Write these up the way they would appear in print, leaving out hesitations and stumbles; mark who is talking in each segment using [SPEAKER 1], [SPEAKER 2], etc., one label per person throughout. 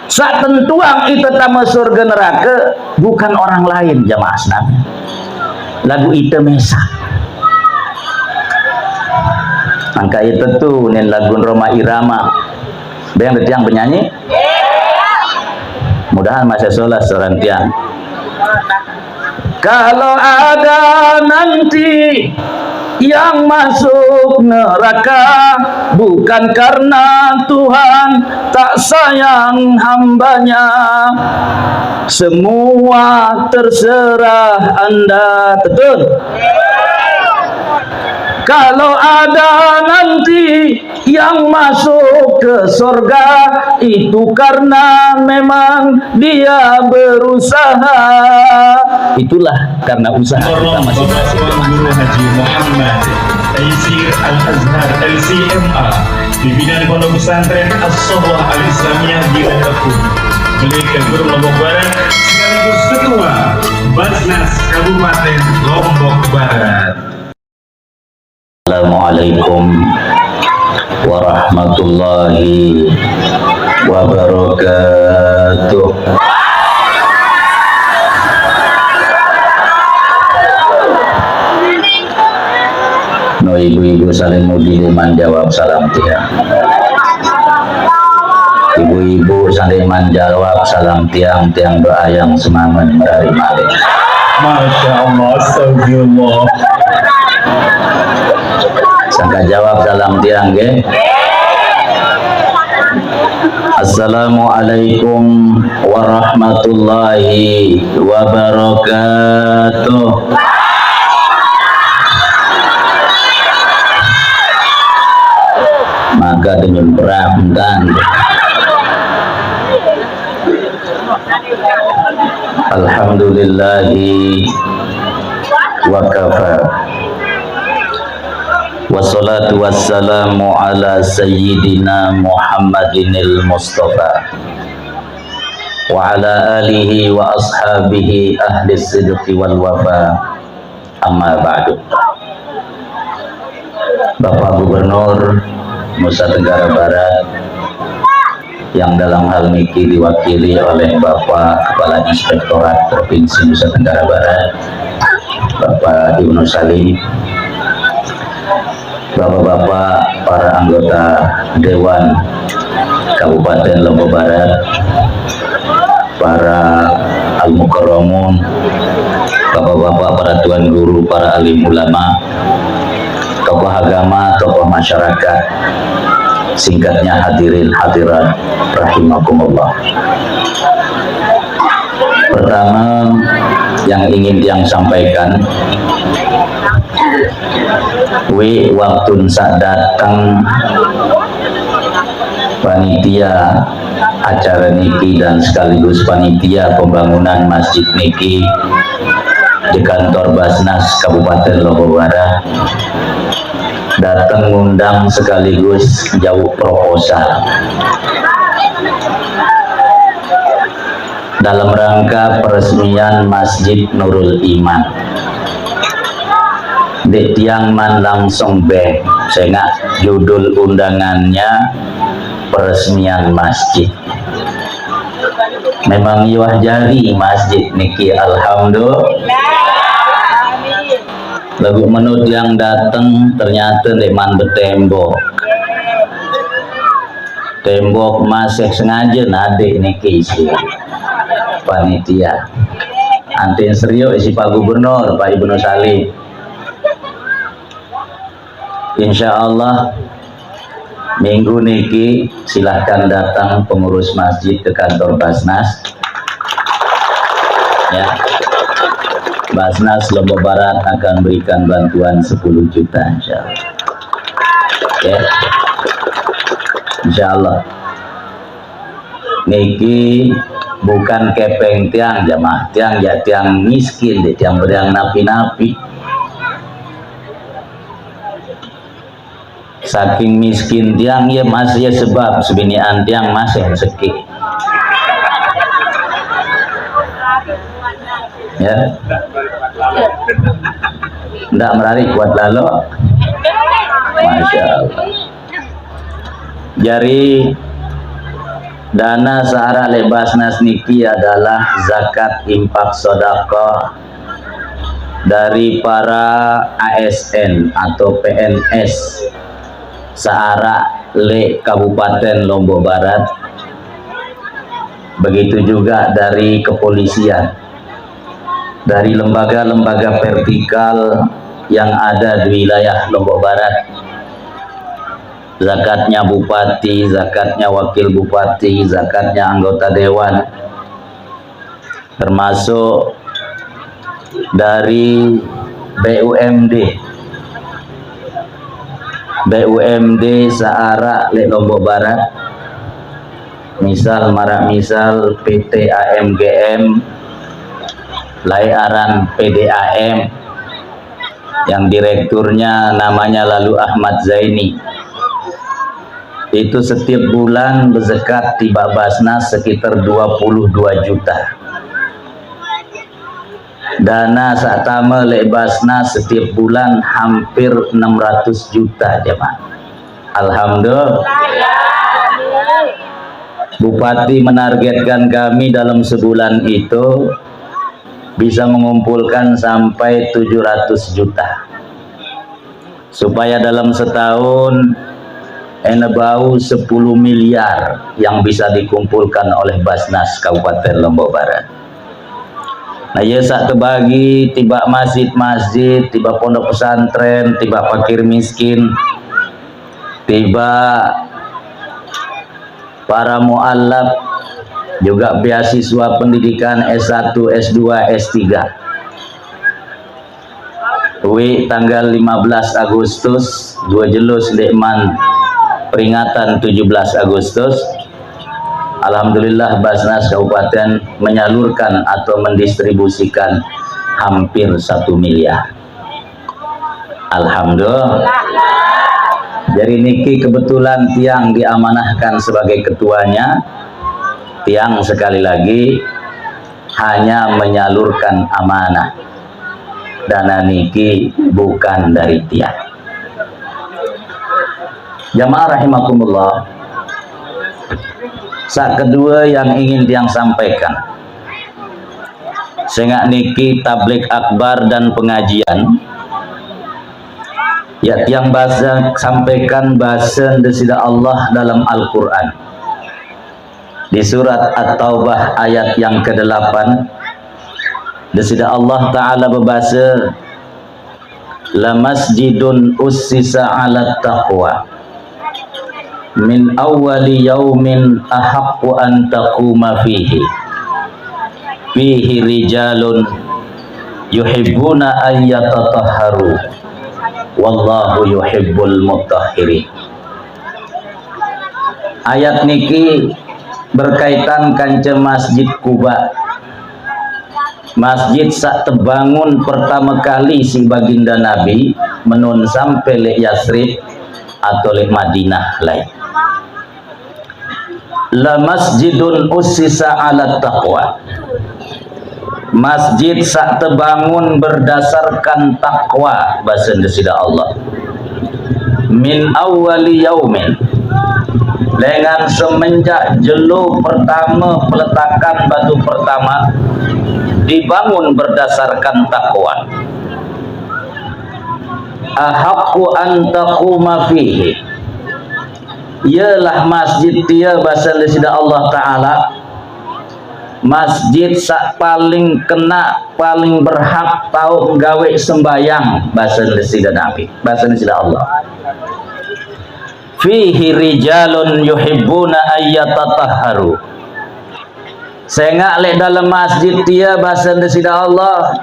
[SPEAKER 1] Sak tentuang itu tamu surga neraka bukan orang lain jamaah senang. Lagu itu mesak. Maka itu tuh nih lagu Roma Irama. Bayang tiang penyanyi? Mudahan masih sholat seorang tiang. Kalau ada nanti yang masuk neraka bukan karena Tuhan tak sayang hambanya, semua terserah Anda. Betul? Kalau ada nanti yang masuk ke surga itu karena memang dia berusaha. Itulah karena usaha kita masing-masing.
[SPEAKER 2] Guru Haji Muhammad Taisir Al-Azhar LCMA Pimpinan Pondok Pesantren As-Sohbah Al-Islamiyah di Lekapun Melika Guru Lombok Barat sekaligus Ketua Basnas Kabupaten Lombok Barat.
[SPEAKER 1] Assalamualaikum warahmatullahi wabarakatuh. No ibu-ibu saling mudi liman jawab salam tiang. Ibu-ibu saling menjawab salam tiang, tiang doa yang semangat dari malik.
[SPEAKER 2] Masya Allah, astagfirullah.
[SPEAKER 1] Sangka jawab salam tiang ke? Assalamualaikum warahmatullahi wabarakatuh. Maka dengan beramdan alhamdulillahi wa kafa. Wassalatu wassalamu ala sayyidina Muhammadinil Mustafa wa ala alihi wa ashabihi ahli sidqi wal wafa. Amma ba'du. Bapak Gubernur Nusa Tenggara Barat yang dalam hal niki diwakili oleh Bapak Kepala Inspektorat Provinsi Nusa Tenggara Barat Bapak Ibnu Salim, Bapak-bapak para anggota Dewan Kabupaten Lombok Barat, para al-mukarramun, bapak-bapak para tuan guru, para alim ulama, tokoh agama, tokoh masyarakat, singkatnya hadirin hadirat rahimakumullah. Pertama yang ingin yang sampaikan, waktu saat datang panitia acara niki dan sekaligus panitia pembangunan masjid niki di kantor Basnas Kabupaten Lombok Barat datang ngundang sekaligus jauh proposal dalam rangka peresmian Masjid Nurul Iman. Di tiang man langsung be, sehingga judul undangannya peresmian masjid. Memang iwah jari masjid niki, alhamdulillah. Lagu menurut yang datang ternyata leman bertembok. Tembok masih sengaja nadik niki sih panitia. Antin serius isi Pak Gubernur, Pak Ibnu Salim. Insya Allah minggu niki silahkan datang pengurus masjid ke kantor Basnas ya. Basnas Lombok Barat akan berikan bantuan 10 juta insya Allah ya. Insya Allah niki bukan kepeng tiang jamaah, tiang ya tiang miskin, tiang beriang napi-napi. Saking miskin tiang ya masih ya sebab sebinian tiang masih rezeki ya. Ndak merari kuat lalu, Masya Allah. Jadi Dana searah le Basnas niki adalah zakat infak sedekah dari para ASN atau PNS searah le Kabupaten Lombok Barat. Begitu juga dari kepolisian, dari lembaga-lembaga vertikal yang ada di wilayah Lombok Barat. Zakatnya bupati, zakatnya wakil bupati, zakatnya anggota dewan, termasuk dari BUMD searah le Lombok Barat. Misal PT AMGM, layaran PDAM, yang direkturnya namanya lalu Ahmad Zaini. Itu setiap bulan berzakat tiba Basnas sekitar 22 juta. Dana satama le Basnas setiap bulan hampir 600 juta jemaah. Alhamdulillah. Bupati menargetkan kami dalam sebulan itu bisa mengumpulkan sampai 700 juta. Supaya dalam setahun bau 10 miliar yang bisa dikumpulkan oleh Basnas Kabupaten Lombok Barat. Nah, ya sak terbagi tiba masjid-masjid, tiba pondok pesantren, tiba fakir miskin, tiba para mu'allaf, juga beasiswa pendidikan S1, S2, S3. Tanggal 15 Agustus 2 jelus dekman peringatan 17 Agustus, alhamdulillah Basnas Kabupaten menyalurkan atau mendistribusikan hampir 1 miliar. Alhamdulillah. Jadi niki kebetulan tiang diamanahkan sebagai ketuanya. Tiang sekali lagi hanya menyalurkan amanah. Dana niki bukan dari tiang. Jamaah rahimakumullah. Saat kedua yang ingin tiang sampaikan, sehingga niki tablik akbar dan pengajian, ya tiang bahasa sampaikan bahasa desida Allah dalam Al-Quran di surat At-Taubah ayat yang ke-8. Desida Allah Ta'ala berbahasa, la masjidun ussisa ala taqwa min awwali yaumin ahaqqu an taquma fihi rijalun yuhibbuna an yatatahharu wallahu yuhibbul mutahhirin. Ayat niki berkaitan kanca Masjid Kuba, masjid sak terbangun pertama kali si baginda Nabi menun sampai le Yasrib atau le Madinah lain. La masjidun ussisa ala taqwa, masjid sak terbangun berdasarkan takwa bahasa desida Allah. Min awwali yaumin, dengan semenjak jelu pertama peletakan batu pertama dibangun berdasarkan takwa. Ahaqqu an taquma fihi, ialah masjid dia bahasa desida Allah Ta'ala masjid sak paling kena, paling berhak tahu gawe sembayang bahasa desida Nabi, bahasa desida Allah. Fihi rijalun yuhibbuna ayyatatahharu, sehingga lek dalam masjid dia bahasa desida Allah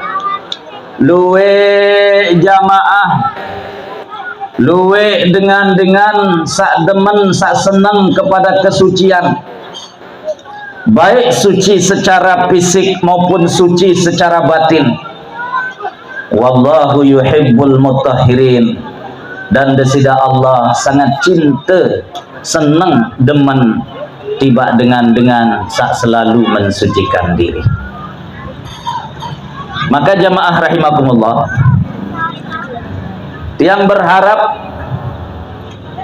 [SPEAKER 1] luwe jamaah, luwe dengan sak demen, sak senang kepada kesucian, baik suci secara fisik maupun suci secara batin. Wallahu yuhibbul mutahhirin, dan desida Allah sangat cinta, senang, demen tiba dengan sak selalu mensucikan diri. Maka jamaah rahimakumullah, yang berharap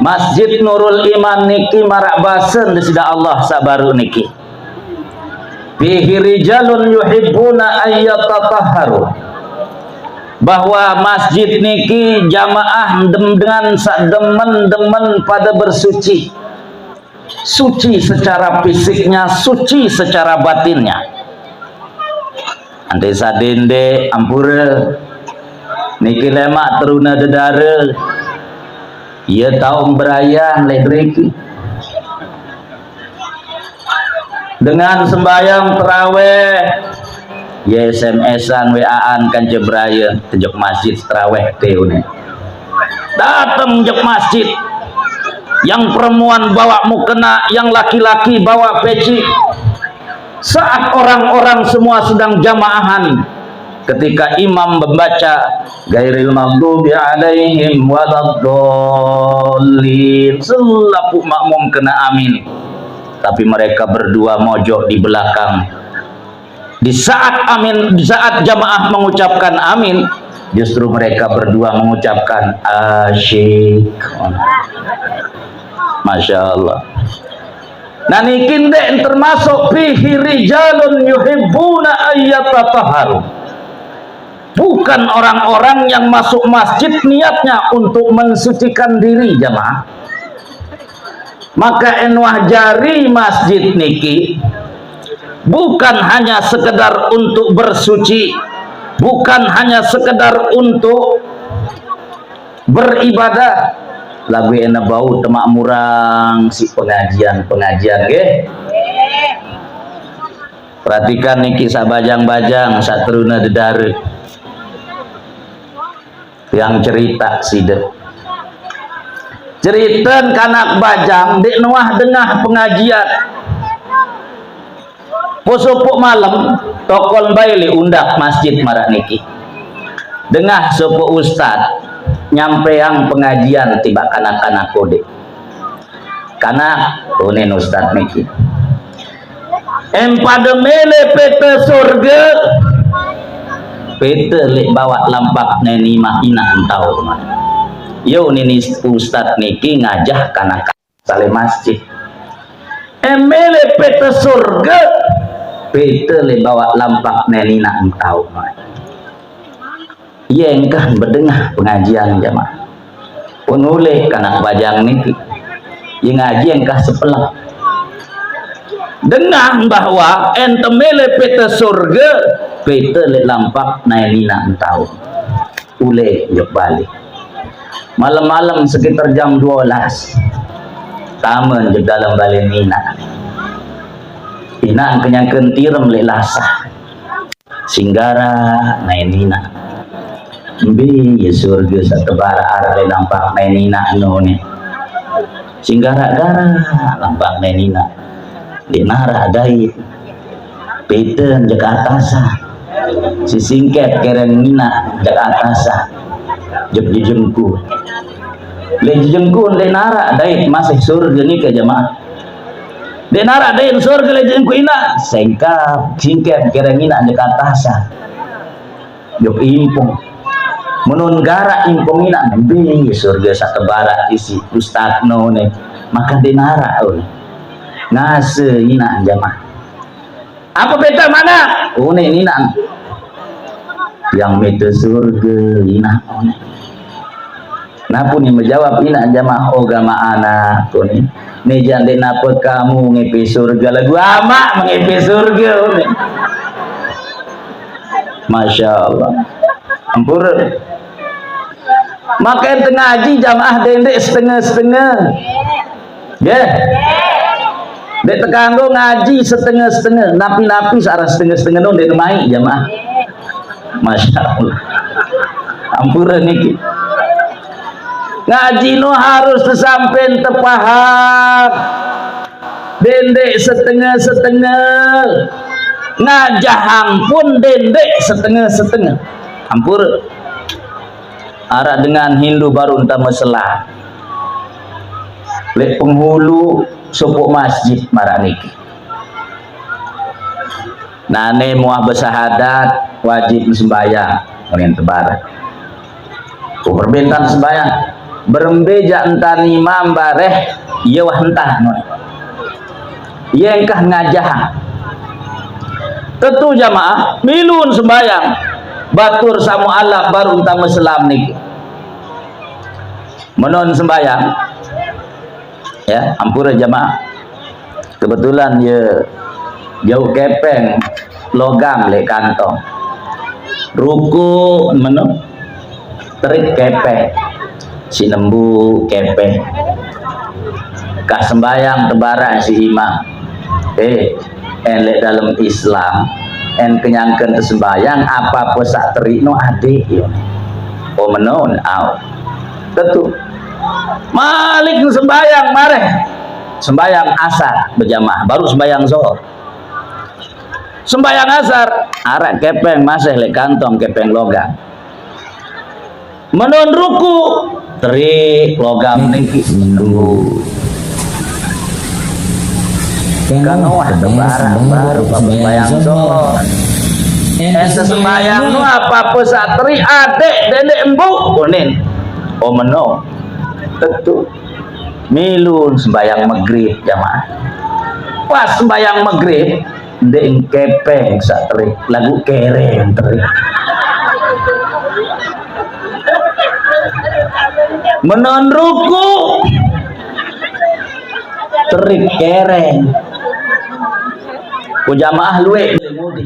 [SPEAKER 1] Masjid Nurul Iman niki marak basen di sida Allah sabaru niki. Fihi rijalun yuhibbuna ayyatatahharu. Bahwa masjid niki jamaah dengan demen-demen pada bersuci. Suci secara fisiknya, suci secara batinnya. Ante sadende ampura niki lemak teruna dedara. Ia tahun berayah ledreki dengan sembahyang terawih, ya SMS-an WA-an kan jebraya tejak masjid terawih teune. Datang jek masjid, yang perempuan bawa mukena, yang laki-laki bawa peci. Saat orang-orang semua sedang jamaahan, ketika imam membaca gairil maghdubi alaihim waladdallin, selapu makmum kena amin, tapi mereka berdua mojok di belakang. Di saat jamaah mengucapkan amin, justru mereka berdua mengucapkan asyik. Masya Allah. Nah nikin dek termasuk fihi rijalun yuhibbuna ayyatatahharu. Bukan orang-orang yang masuk masjid niatnya untuk mensucikan diri jamaah. Maka enwah jari masjid niki bukan hanya sekedar untuk bersuci, bukan hanya sekedar untuk beribadah. Lagu enak bau temak murang si pengajian ge. Perhatikan niki sabajang-bajang satruna dedare yang cerita sida. Cerita kanak bajang di nuah dengah pengajian. Posopok malam tokol baili undak masjid marak niki. Dengah sopo ustad nyampe yang pengajian tiba kanak-kanak kode. Kanak unen ustad niki. Pada mele pete surga. Pete lek bawa lampak neni mahina entau. Yo nini ustad niki ngajah kanak sale masjid. Mele pete surga. Pete le bawa lampak neni nak entau. Iya engkah berdengah pengajian jamaah. Penulih kanak bajang niki. Yang ngaji engkah sepelang. Dengar bahwa entemele pete surga, pete le lampak neni nak entau. Ule jok balik. Malam-malam sekitar jam 12. Taman di dalam balik Nina. Nina kenyangkeun tirem le lasah. Singgara nena. Bi ya surga satebara arah le lampak nena none. Singgara gara lampak nena. Di nara dait. Peten jak atasa. Si singket keren Nina jak atasa. Jep jejengku. Le jejengku le nara dait masih surga ni ke jamaah. De nara dait surga le jejengku ina singkep keren Nina jak atasa. Jep impung. Menunggara impung ina bi surga satebara isi ustad none maka denara ngase ina jamaah apa beta mana une ina yang mete surga ina one napun yang menjawab ina jamaah ogama anak kuni ne jande napa kamu ngepe surga lagu ama ngepe surga une Masya Allah ampun. Maka ente ngaji jamaah dendek setengah-setengah. Ya. Dek tekanggo ngaji setengah-setengah, napi-napi searah setengah-setengah dong dek mai jamaah. Masya Allah. Ampura niki. Ngaji no harus sampai tepaham. Dendek setengah-setengah. Ngajahang pun dendek setengah-setengah. Ampura. Arak dengan Hindu baru entah masalah. Lek penghulu supuk masjid marak niki. Nane muah bersahadat wajib sembahyang. Kemudian tebaran. Perbentan sembahyang. berembeja entan imam bareh ye wah entah no ye engkah ngajah tentu jamaah milun sembayang batur samu Allah baru entah Islam niki menon sembayang ya ampura jamaah kebetulan ye jauh kepeng logam le kantong ruku menon terik kepeng sinembu kepeng kah sembayang tebarak si imam enlek dalam Islam en kenyangkan sembayang apa pesak terik no adik yo oh menon au tentu malik sembayang mareh sembayang asar berjamaah baru sembayang zuhur sembayang asar arek kepeng masih lek kantong kepeng logam menon ruku terik logam niki tunggu kan wah tebarang baru sembayang zuhur ente sembayang nu apa pesak terik adek dedek embuk kunin oh menon tentu milun sembayang maghrib jamaah pas sembayang maghrib ndek kepeng sak terik lagu kereng terik menon ruku terik kereng ku jamaah luwe mudi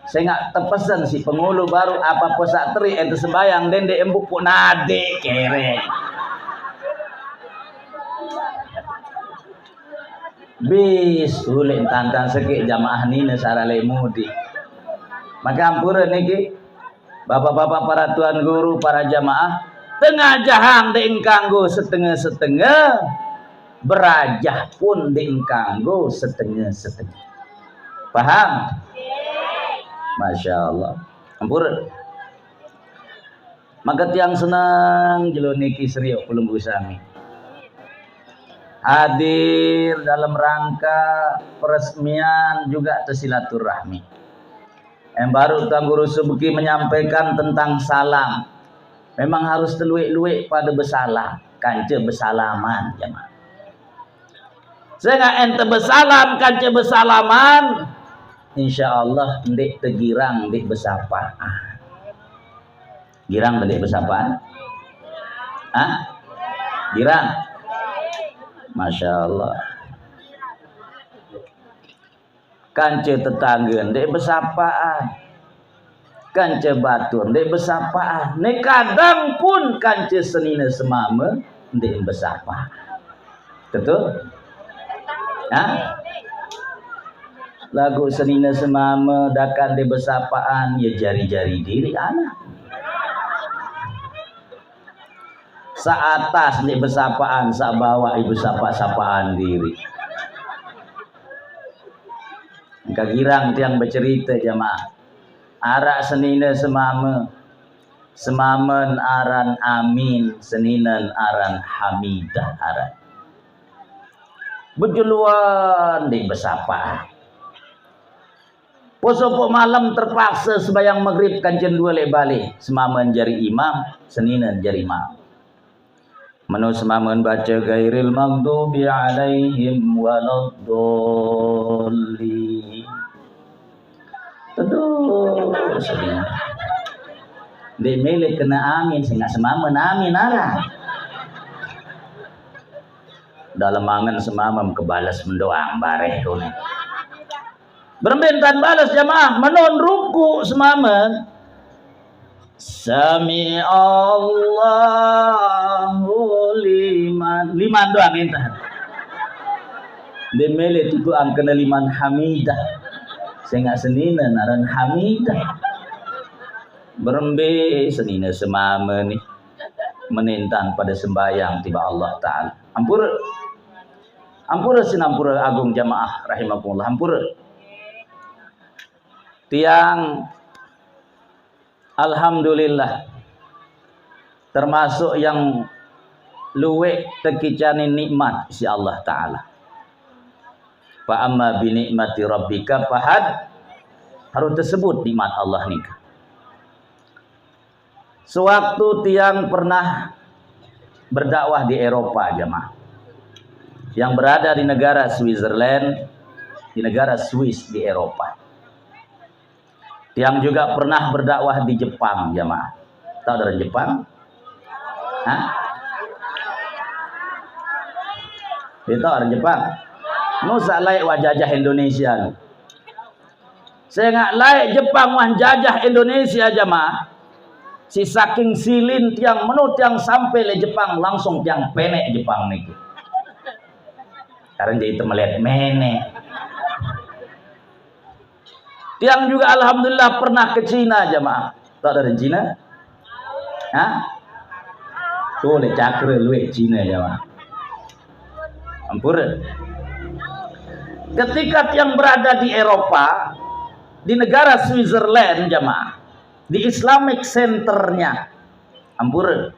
[SPEAKER 1] saya nggak terpesan si pengulu baru apa pesak terik ente sembayang dende embuk pun nade kereng bis ulin tantan sekik jamaah nina sarale mudi maka ampura niki bapak-bapak para tuan guru para jamaah tengah jahang diengkanggo setengah-setengah berajah pun diengkanggo setengah-setengah paham? Masya Allah ampura maka tiang senang jelo niki seriuk belum usami hadir dalam rangka peresmian juga silaturahmi yang baru Tuan Guru Subki menyampaikan tentang salam memang harus teluik-luik pada bersalam kance bersalaman jemaah saya nggak ente bersalam kance bersalaman insya Allah ndek tegirang ndek besapa girang ndek besapa girang Masya Allah kance tetangga ndek besapaan kance batur ndek besapaan ne kadang pun kance senina semama ndek besapa betul lagu senina semama dakan ndek besapaan ya jari-jari diri anak saatas ndek besapaan sa bawah ibu sapa-sapaan diri kagirang tiang bercerita jamaah arak senina semama semamen aran amin seninan aran hamidah aran bejuluan di besapa posopok malam terpaksa sembayang maghrib kanjen dua lek balik semamen jari imam seninan jari imam menu semamen baca gairil maghdubi alaihim waladdallin aduh sedih dek milik kena amin sehingga semamen amin arah dalam angan semamam kebalas mendoang bareh kone berbentan balas jamaah menon ruku semamen Sami Allahu liman doang intan demele tiku angkana liman hamidah sehingga senina naran hamidah berembe senina semama nih menentang pada sembayang tiba Allah Ta'ala ampura sinampura agung jamaah rahimakumullah ampura tiang alhamdulillah termasuk yang luwek tekicani nikmat si Allah Ta'ala fa amma bi nikmati rabbika fahad harus tersebut nikmat Allah nih Sewaktu tiang pernah berdakwah di Eropa jamaah, yang berada di negara Switzerland, di negara Swiss di Eropa. Tiang juga pernah berdakwah di Jepang jamaah. Tahu dari Jepang? Hah? Itu orang Jepang. Nusa layak wajajah Indonesia. Saya nggak layak Jepang wah jajah Indonesia jamaah. Si saking silin tiang menut yang sampai le Jepang langsung tiang penek Jepang niki. Karena jadi melihat menek. Tiang juga alhamdulillah pernah ke Cina jamaah. Tahu dari Cina? Hah? Tuh le cakre luwe Cina jamaah. Ampun. Ketika tiang berada di Eropa, di negara Switzerland jamaah, di Islamic Centernya, ampun,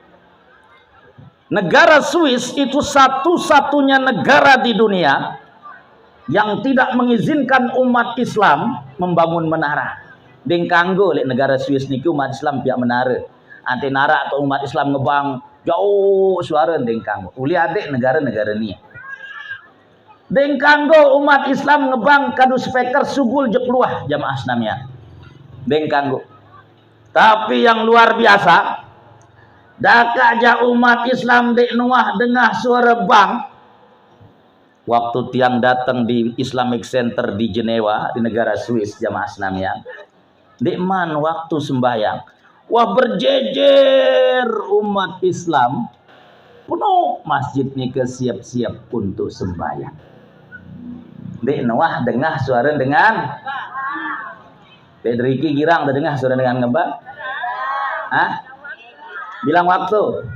[SPEAKER 1] negara Swiss itu satu-satunya negara di dunia yang tidak mengizinkan umat Islam membangun menara. Deng kanggo lek negara Swiss niki umat Islam pihak menara. Ante nara atau umat Islam ngebang jauh suara deng kanggo. Uli adek negara-negara ni. Deng kanggo umat Islam ngebang kadu speaker sugul jepluah jamaah Islamiyah. Deng kanggo. Tapi yang luar biasa, dakaja umat Islam dek nuah dengah suara bang. Waktu tiang datang di Islamic Center di Jenewa, di negara Swiss jamaah Islamiyah. Dek man waktu sembahyang, wah berjejer umat Islam, penuh masjid ni ke siap-siap untuk sembahyang. Dek nuah dengah suara dengan Pedriki girang terdengar suara dengan ngebang? Hah? Bilang waktu.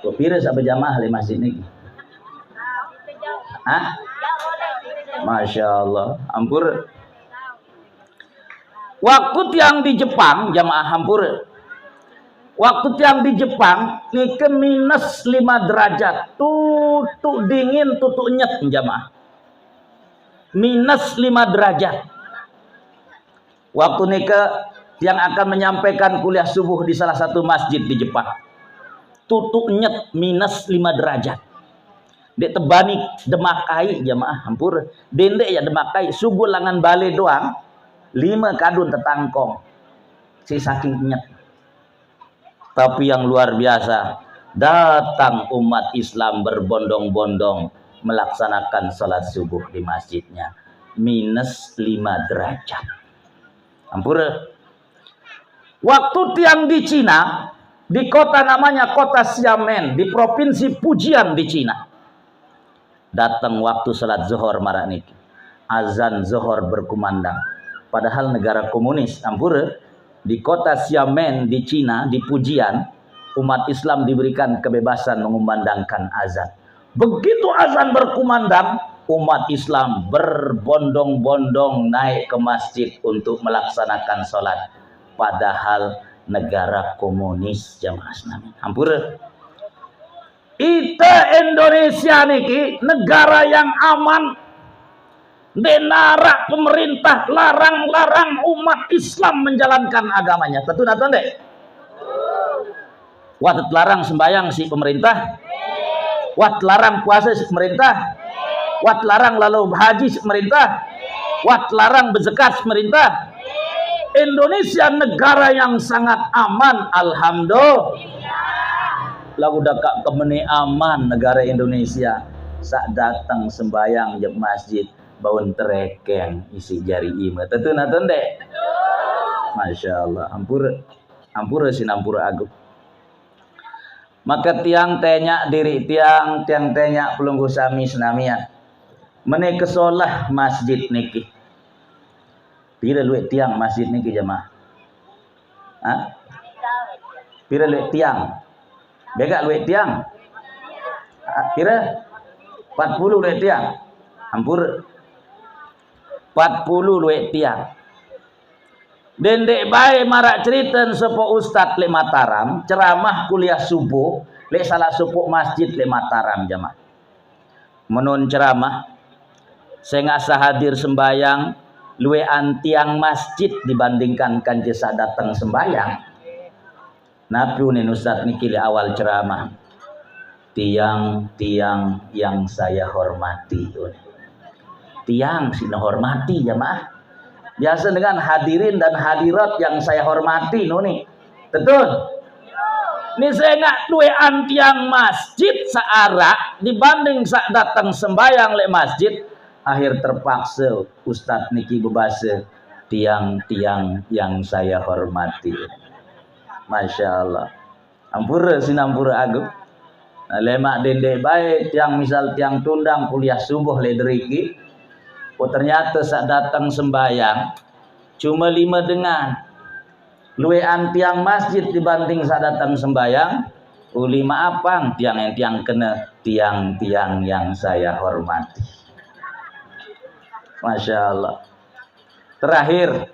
[SPEAKER 1] Kok pira sampai jamaah di masjid ini? Hah? Masya Allah. Ampur. Waktu tiang di Jepang, jamaah hampur. Waktu tiang di Jepang, ini ke minus 5 derajat. Tutuk dingin, tutuk nyet jamaah. Minus 5 derajat. Waktu nika yang akan menyampaikan kuliah subuh di salah satu masjid di Jepang. Tutuk nyet minus 5 derajat. Dek tebani demakai jamaah hampur. Dendek ya demakai subuh langan bale doang. 5 kadun tetangkong. Si saking nyet. Tapi yang luar biasa, datang umat Islam berbondong-bondong melaksanakan salat subuh di masjidnya. Minus 5 derajat. Ampura. Waktu tiang di Cina, di kota namanya kota Xiamen, di provinsi Fujian di Cina. Datang waktu salat zuhur marak niki. Azan zuhur berkumandang. Padahal negara komunis, ampura, di kota Xiamen di Cina, di Fujian, umat Islam diberikan kebebasan mengumandangkan azan. Begitu azan berkumandang, umat Islam berbondong-bondong naik ke masjid untuk melaksanakan sholat. Padahal negara komunis jamaah Islam. Hampura. Ita Indonesia niki negara yang aman. Denara pemerintah larang-larang umat Islam menjalankan agamanya. Tentu nonton deh. Wah larang sembahyang si pemerintah. Wah larang puasa si pemerintah. Wah larang lalu haji si pemerintah. Wah larang berzakat si pemerintah. Indonesia negara yang sangat aman, alhamdulillah. Lagu dakak kemeni aman negara Indonesia. Sak datang sembahyang di masjid baun terekeng isi jari ima. Tentu nonton deh. Masya Allah. Ampura sinampura agung. Maka tiang tanya diri tiang tanya pelunggu sami senamian. Mene kesolah masjid niki. Pira luwek tiang masjid niki jamaah? Hah? Pira luwek tiang? Bega luwek tiang? Pira? 40 luwek tiang. Ampur 40 luwek tiang. Dendek bae marak cerita sepo ustad le Mataram ceramah kuliah subuh le salah subuh masjid le Mataram jamaah. Menun ceramah saya ngasa hadir sembayang luwe antiang masjid dibandingkan kan jesa datang sembayang. Napunin Ustaz niki di awal ceramah. Tiang-tiang yang saya hormati. Tiang sina hormati jamaah. Biasa dengan hadirin dan hadirat yang saya hormati nuni. Betul? Ini saya nggak duean tiang masjid searah dibanding saat datang sembayang le masjid. Akhir terpaksa Ustadz niki bebasa tiang-tiang yang saya hormati. Masya Allah. Ampura sinampura agung. Lemak dendek baik tiang misal tiang tundang kuliah subuh le deriki. Oh ternyata saat datang sembayang cuma 5 dengan luwean tiang masjid dibanding saat datang sembayang. Ulima apang tiang kena tiang-tiang yang saya hormati. Masya Allah. Terakhir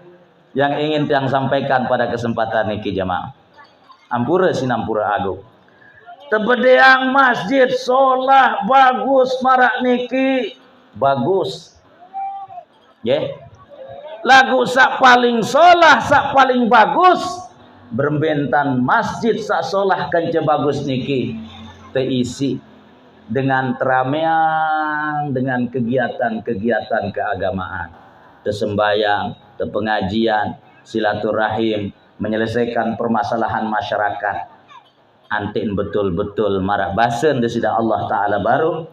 [SPEAKER 1] yang ingin tiang sampaikan pada kesempatan ini jamaah. Ampura sinampura agung. Tebedeang masjid solah bagus marak niki bagus. Yeah. Lagu sak paling solah sak paling bagus berbentan masjid sak solah kance bagus niki terisi dengan teramean dengan kegiatan-kegiatan keagamaan, tersembayang, terpengajian, silaturahim, menyelesaikan permasalahan masyarakat. Antin betul-betul marah basen di sidang Allah Ta'ala baru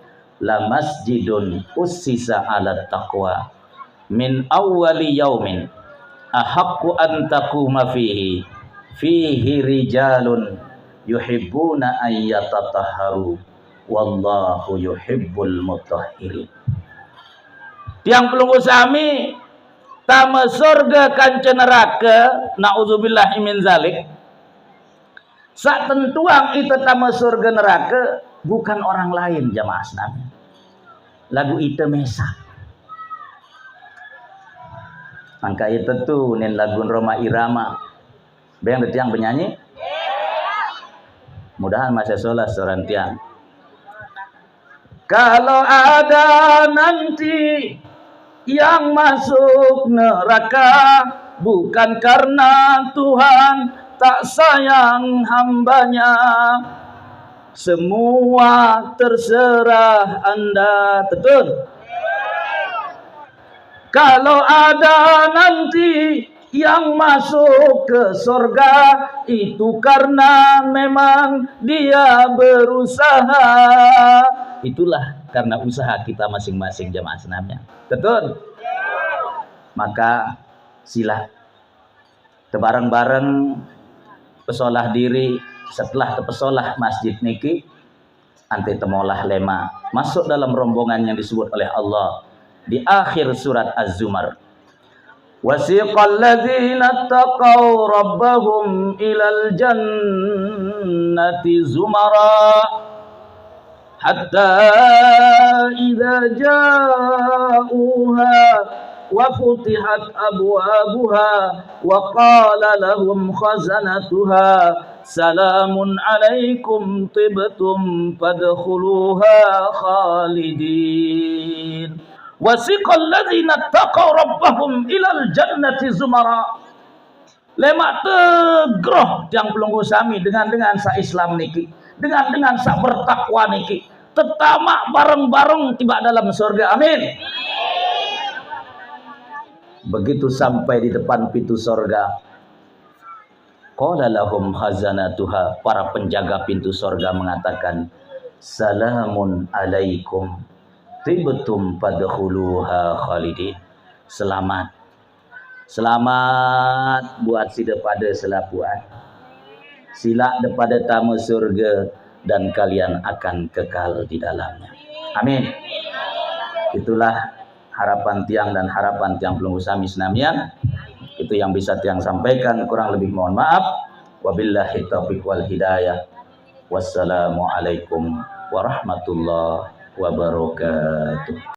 [SPEAKER 1] la masjidun ussisa ala taqwa min awwali yaumin ahaqqu an taquma fihi rijalun yuhibbuna an yatatahharu wallahu yuhibbul mutahhirin. Tiang pelunggu sami tama surga kanca neraka naudzubillahi min zalik. Sak tentuang itu tama surga neraka bukan orang lain jamaah sekalian. Lagu itu mesa. Angka itu tuh nen lagu Roma Irama. Bayang tiang penyanyi? Mudahan masih sholat seorang tiang. Kalau ada nanti yang masuk neraka bukan karena Tuhan tak sayang hambanya, semua terserah Anda. Betul? Kalau ada nanti yang masuk ke surga itu karena memang dia berusaha. Itulah karena usaha kita masing-masing jamaah senamnya. Betul? Maka sila tebareng-bareng pesolah diri setelah terpesolah masjid niki anti temolah lema masuk dalam rombongan yang disebut oleh Allah di akhir surat Az-Zumar. Wasiqal ladzina taqaw rabbahum ilal jannati zumara hatta idza ja'uha wa futihat abwabuha wa qala lahum khazanatuha salamun alaikum tibtum fadkhuluha khalidin. Wasiqal ladzina taqaw rabbahum ilal jannati zumara. Lemak tegroh yang pelunggu sami dengan sa Islam niki, dengan sa bertakwa niki, tetamak bareng-bareng tiba dalam surga. Amin. Begitu sampai di depan pintu surga, qala lahum khazanatuha, para penjaga pintu surga mengatakan, salamun alaikum tibtum fadkhuluha khalidin. Selamat, selamat buat si depada selapuan, sila depada tamu surga dan kalian akan kekal di dalamnya. Amin. Itulah harapan tiang dan harapan tiang pelunggu sami senamian. Itu yang bisa tiang sampaikan, kurang lebih mohon maaf. Wabillahi taufiq wal hidayah. Wassalamualaikum warahmatullahi wabarakatuh.